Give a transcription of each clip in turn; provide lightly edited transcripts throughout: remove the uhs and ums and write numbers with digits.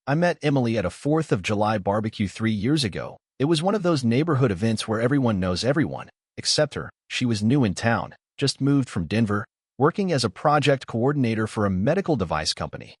I met Emily at a 4th of July barbecue 3 years ago. It was one of those neighborhood events where everyone knows everyone, except her. She was new in town, just moved from Denver, working as a project coordinator for a medical device company.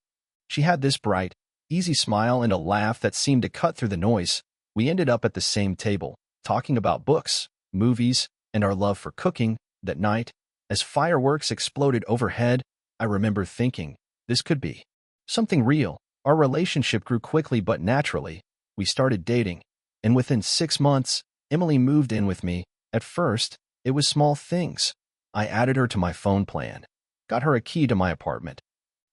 She had this bright, easy smile and a laugh that seemed to cut through the noise. We ended up at the same table, talking about books, movies, and our love for cooking. That night, as fireworks exploded overhead, I remember thinking, this could be something real. Our relationship grew quickly but naturally. We started dating, and within 6 months, Emily moved in with me. At first, it was small things. I added her to my phone plan, got her a key to my apartment,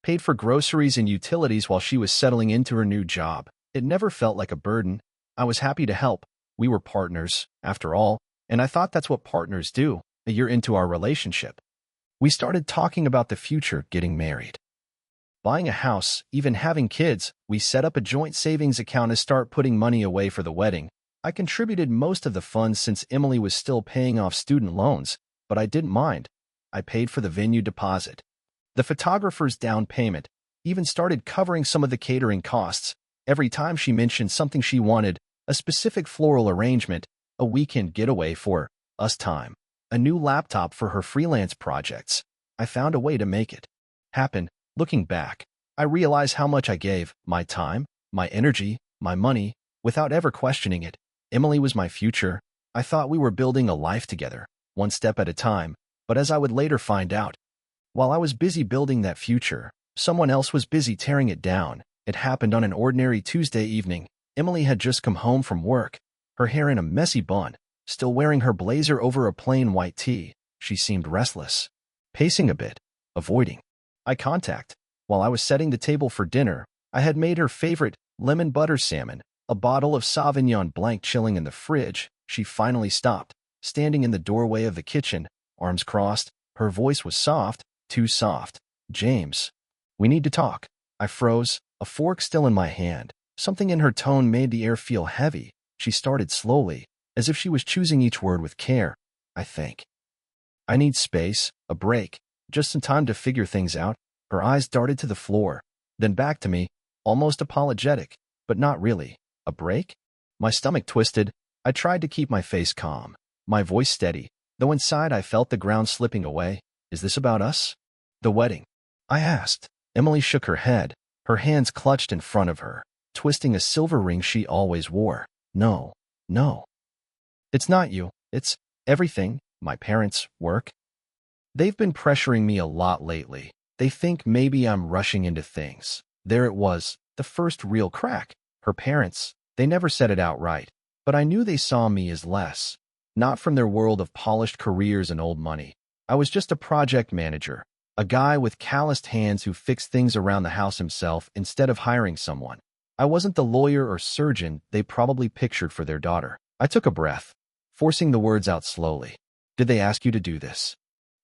paid for groceries and utilities while she was settling into her new job. It never felt like a burden. I was happy to help. We were partners, after all, and I thought that's what partners do. A year into our relationship, we started talking about the future, getting married, buying a house, even having kids. We set up a joint savings account to start putting money away for the wedding. I contributed most of the funds since Emily was still paying off student loans, but I didn't mind. I paid for the venue deposit, the photographer's down payment, even started covering some of the catering costs. Every time she mentioned something she wanted, a specific floral arrangement, a weekend getaway for us time, a new laptop for her freelance projects, I found a way to make it happen. Looking back, I realize how much I gave, my time, my energy, my money, without ever questioning it. Emily was my future. I thought we were building a life together, one step at a time, but as I would later find out, while I was busy building that future, someone else was busy tearing it down. It happened on an ordinary Tuesday evening. Emily had just come home from work, her hair in a messy bun, still wearing her blazer over a plain white tee. She seemed restless, pacing a bit, avoiding eye contact. While I was setting the table for dinner, I had made her favorite lemon butter salmon, a bottle of Sauvignon Blanc chilling in the fridge. She finally stopped, standing in the doorway of the kitchen, arms crossed. Her voice was soft, too soft. "James, we need to talk." I froze, a fork still in my hand. Something in her tone made the air feel heavy. She started slowly, as if she was choosing each word with care. "I think I need space, a break, just some time to figure things out." Her eyes darted to the floor, then back to me, almost apologetic, but not really. "A break?" My stomach twisted. I tried to keep my face calm, my voice steady, though inside I felt the ground slipping away. "Is this about us? The wedding?" I asked. Emily shook her head, her hands clutched in front of her, twisting a silver ring she always wore. No. It's not you. It's everything. My parents, work. They've been pressuring me a lot lately. They think maybe I'm rushing into things." There it was, the first real crack. Her parents, they never said it outright, but I knew they saw me as less. Not from their world of polished careers and old money. I was just a project manager, a guy with calloused hands who fixed things around the house himself instead of hiring someone. I wasn't the lawyer or surgeon they probably pictured for their daughter. I took a breath, forcing the words out slowly. "Did they ask you to do this?"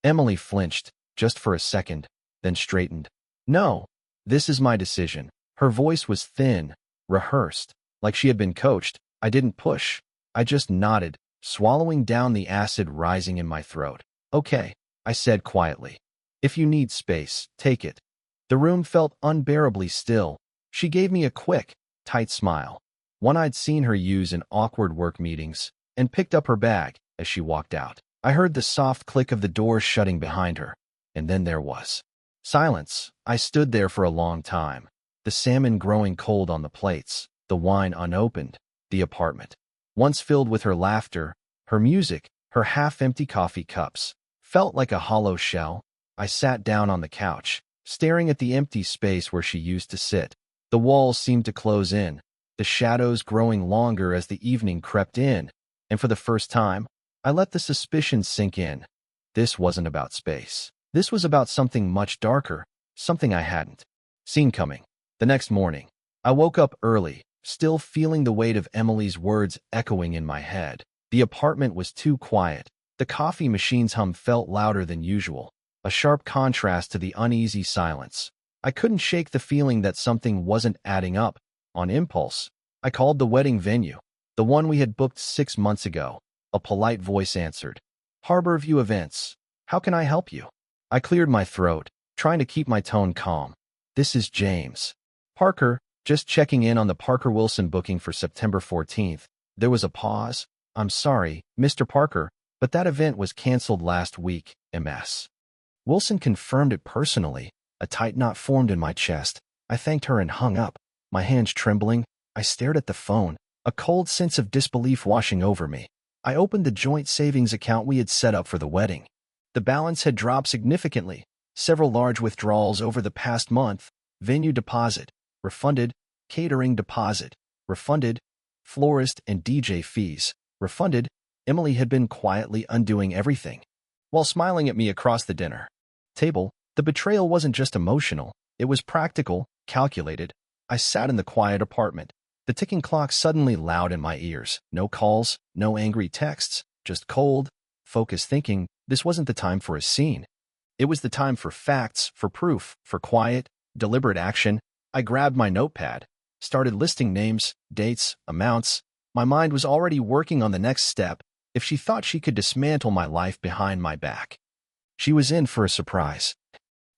Emily flinched, just for a second, then straightened. "No, this is my decision." Her voice was thin, rehearsed, like she had been coached. I didn't push. I just nodded, swallowing down the acid rising in my throat. "Okay," I said quietly. "If you need space, take it." The room felt unbearably still. She gave me a quick, tight smile, one I'd seen her use in awkward work meetings, and picked up her bag as she walked out. I heard the soft click of the door shutting behind her, and then there was silence. I stood there for a long time, the salmon growing cold on the plates, the wine unopened, the apartment, once filled with her laughter, her music, her half-empty coffee cups, felt like a hollow shell. I sat down on the couch, staring at the empty space where she used to sit. The walls seemed to close in, the shadows growing longer as the evening crept in, and for the first time, I let the suspicion sink in. This wasn't about space. This was about something much darker, something I hadn't seen coming. The next morning, I woke up early, still feeling the weight of Emily's words echoing in my head. The apartment was too quiet. The coffee machine's hum felt louder than usual, a sharp contrast to the uneasy silence. I couldn't shake the feeling that something wasn't adding up. On impulse, I called the wedding venue, the one we had booked 6 months ago. A polite voice answered. "Harborview Events. How can I help you?" I cleared my throat, trying to keep my tone calm. "This is James Parker, Just checking in on the Parker Wilson booking for September 14th. There was a pause. I'm sorry, Mr. Parker, but that event was canceled last week, MS. Wilson confirmed it personally. A tight knot formed in my chest. I thanked her and hung up. My hands trembling, I stared at the phone, a cold sense of disbelief washing over me. I opened the joint savings account we had set up for the wedding. The balance had dropped significantly. Several large withdrawals over the past month. Venue deposit, refunded. Catering deposit, refunded. Florist and DJ fees, refunded. Emily had been quietly undoing everything. While smiling at me across the dinner table, the betrayal wasn't just emotional, it was practical, calculated. I sat in the quiet apartment, the ticking clock suddenly loud in my ears. No calls, no angry texts, just cold, focused thinking. This wasn't the time for a scene. It was the time for facts, for proof, for quiet, deliberate action. I grabbed my notepad, started listing names, dates, amounts. My mind was already working on the next step. If she thought she could dismantle my life behind my back, she was in for a surprise.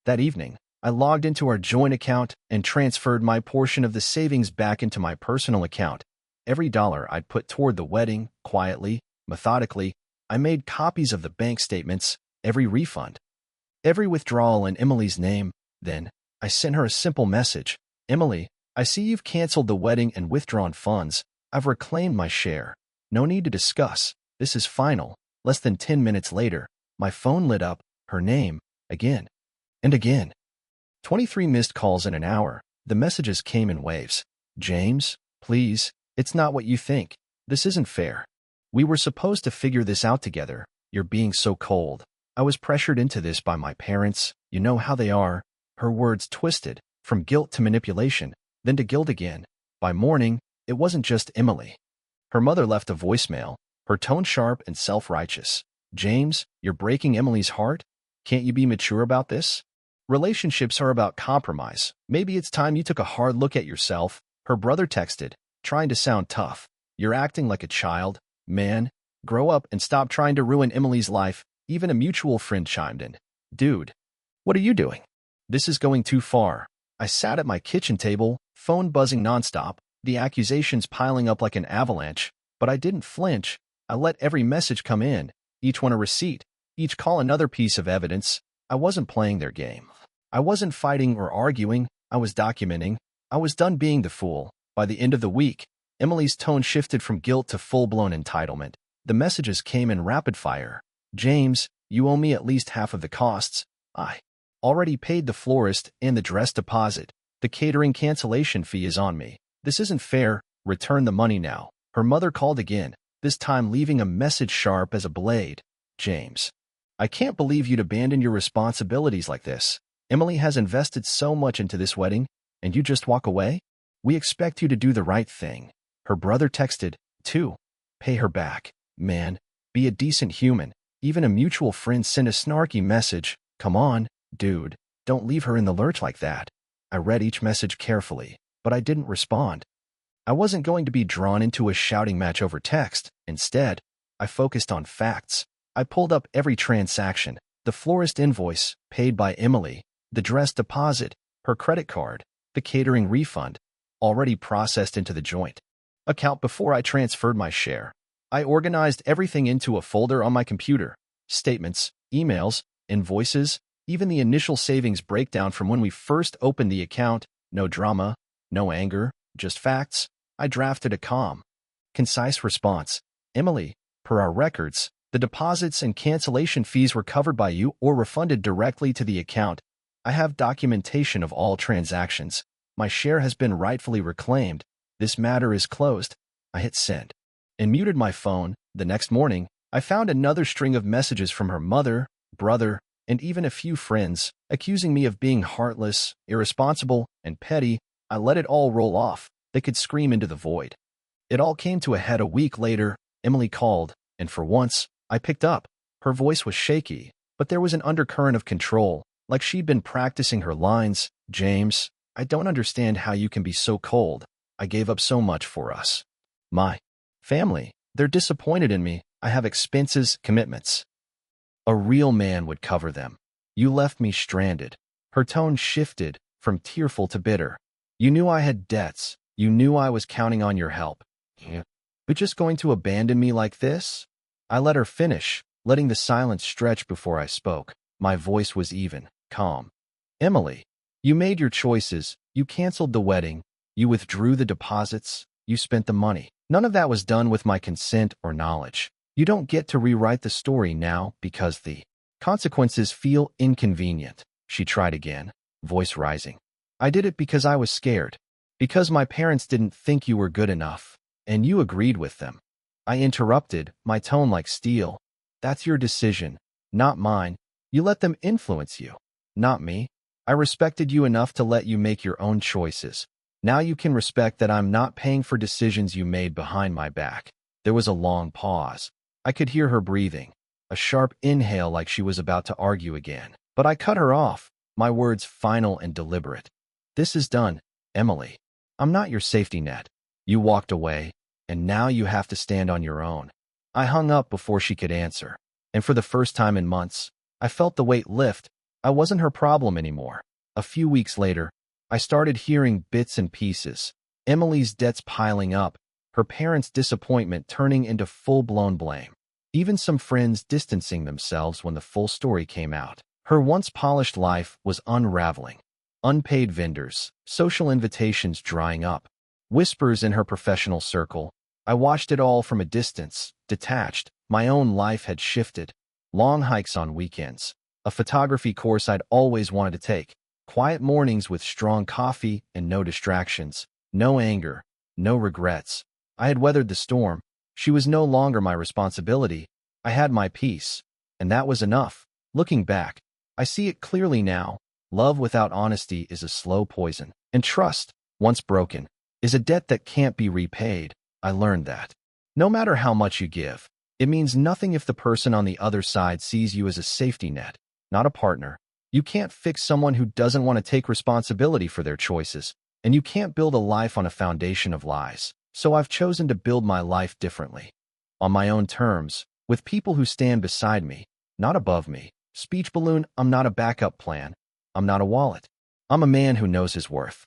That evening, I logged into our joint account and transferred my portion of the savings back into my personal account. Every dollar I'd put toward the wedding, quietly, methodically. I made copies of the bank statements, every refund, every withdrawal in Emily's name. Then, I sent her a simple message. Emily, I see you've canceled the wedding and withdrawn funds. I've reclaimed my share. No need to discuss. This is final. Less than 10 minutes later, my phone lit up, her name, again and again. 23 missed calls in an hour. The messages came in waves. James, please, it's not what you think. This isn't fair. We were supposed to figure this out together. You're being so cold. I was pressured into this by my parents. You know how they are. Her words twisted, from guilt to manipulation, then to guilt again. By morning, it wasn't just Emily. Her mother left a voicemail, her tone sharp and self-righteous. James, you're breaking Emily's heart? Can't you be mature about this? Relationships are about compromise. Maybe it's time you took a hard look at yourself. Her brother texted, trying to sound tough. You're acting like a child. Man, grow up and stop trying to ruin Emily's life. Even a mutual friend chimed in. Dude, what are you doing? This is going too far. I sat at my kitchen table, phone buzzing nonstop, the accusations piling up like an avalanche, but I didn't flinch. I let every message come in, each one a receipt, each call another piece of evidence. I wasn't playing their game. I wasn't fighting or arguing. I was documenting. I was done being the fool. By the end of the week, Emily's tone shifted from guilt to full-blown entitlement. The messages came in rapid fire. James, you owe me at least half of the costs. I already paid the florist and the dress deposit. The catering cancellation fee is on me. This isn't fair. Return the money now. Her mother called again, this time leaving a message sharp as a blade. James, I can't believe you'd abandon your responsibilities like this. Emily has invested so much into this wedding, and you just walk away? We expect you to do the right thing. Her brother texted, too. Pay her back. Man, be a decent human. Even a mutual friend sent a snarky message. Come on, dude, don't leave her in the lurch like that. I read each message carefully, but I didn't respond. I wasn't going to be drawn into a shouting match over text. Instead, I focused on facts. I pulled up every transaction, the florist invoice, paid by Emily, the dress deposit, her credit card, the catering refund, already processed into the joint account before I transferred my share. I organized everything into a folder on my computer. Statements, emails, invoices, even the initial savings breakdown from when we first opened the account. No drama, no anger, just facts. I drafted a calm, concise response. Emily, per our records, the deposits and cancellation fees were covered by you or refunded directly to the account. I have documentation of all transactions. My share has been rightfully reclaimed. This matter is closed. I hit send and muted my phone. The next morning, I found another string of messages from her mother, brother, and even a few friends, accusing me of being heartless, irresponsible, and petty. I let it all roll off. They could scream into the void. It all came to a head a week later. Emily called, and for once, I picked up. Her voice was shaky, but there was an undercurrent of control, like she'd been practicing her lines. James, I don't understand how you can be so cold. I gave up so much for us. My family, they're disappointed in me. I have expenses, commitments. A real man would cover them. You left me stranded. Her tone shifted from tearful to bitter. You knew I had debts. You knew I was counting on your help. Yeah. But just going to abandon me like this? I let her finish, letting the silence stretch before I spoke. My voice was even, calm. Emily, you made your choices. You canceled the wedding. You withdrew the deposits. You spent the money. None of that was done with my consent or knowledge. You don't get to rewrite the story now because the consequences feel inconvenient. She tried again, voice rising. I did it because I was scared. Because my parents didn't think you were good enough. And you agreed with them. I interrupted, my tone like steel. That's your decision, not mine. You let them influence you, not me. I respected you enough to let you make your own choices. Now you can respect that I'm not paying for decisions you made behind my back. There was a long pause. I could hear her breathing, a sharp inhale like she was about to argue again. But I cut her off, my words final and deliberate. This is done, Emily. I'm not your safety net. You walked away, and now you have to stand on your own. I hung up before she could answer, and for the first time in months, I felt the weight lift. I wasn't her problem anymore. A few weeks later, I started hearing bits and pieces. Emily's debts piling up, her parents' disappointment turning into full-blown blame. Even some friends distancing themselves when the full story came out. Her once polished life was unraveling. Unpaid vendors, social invitations drying up, whispers in her professional circle. I watched it all from a distance, detached. My own life had shifted. Long hikes on weekends, a photography course I'd always wanted to take, quiet mornings with strong coffee and no distractions, no anger, no regrets. I had weathered the storm. She was no longer my responsibility. I had my peace, and that was enough. Looking back, I see it clearly now. Love without honesty is a slow poison, and trust, once broken, is a debt that can't be repaid. I learned that. No matter how much you give, it means nothing if the person on the other side sees you as a safety net, not a partner. You can't fix someone who doesn't want to take responsibility for their choices, and you can't build a life on a foundation of lies. So I've chosen to build my life differently. On my own terms, with people who stand beside me, not above me. Speech balloon, I'm not a backup plan. I'm not a wallet. I'm a man who knows his worth.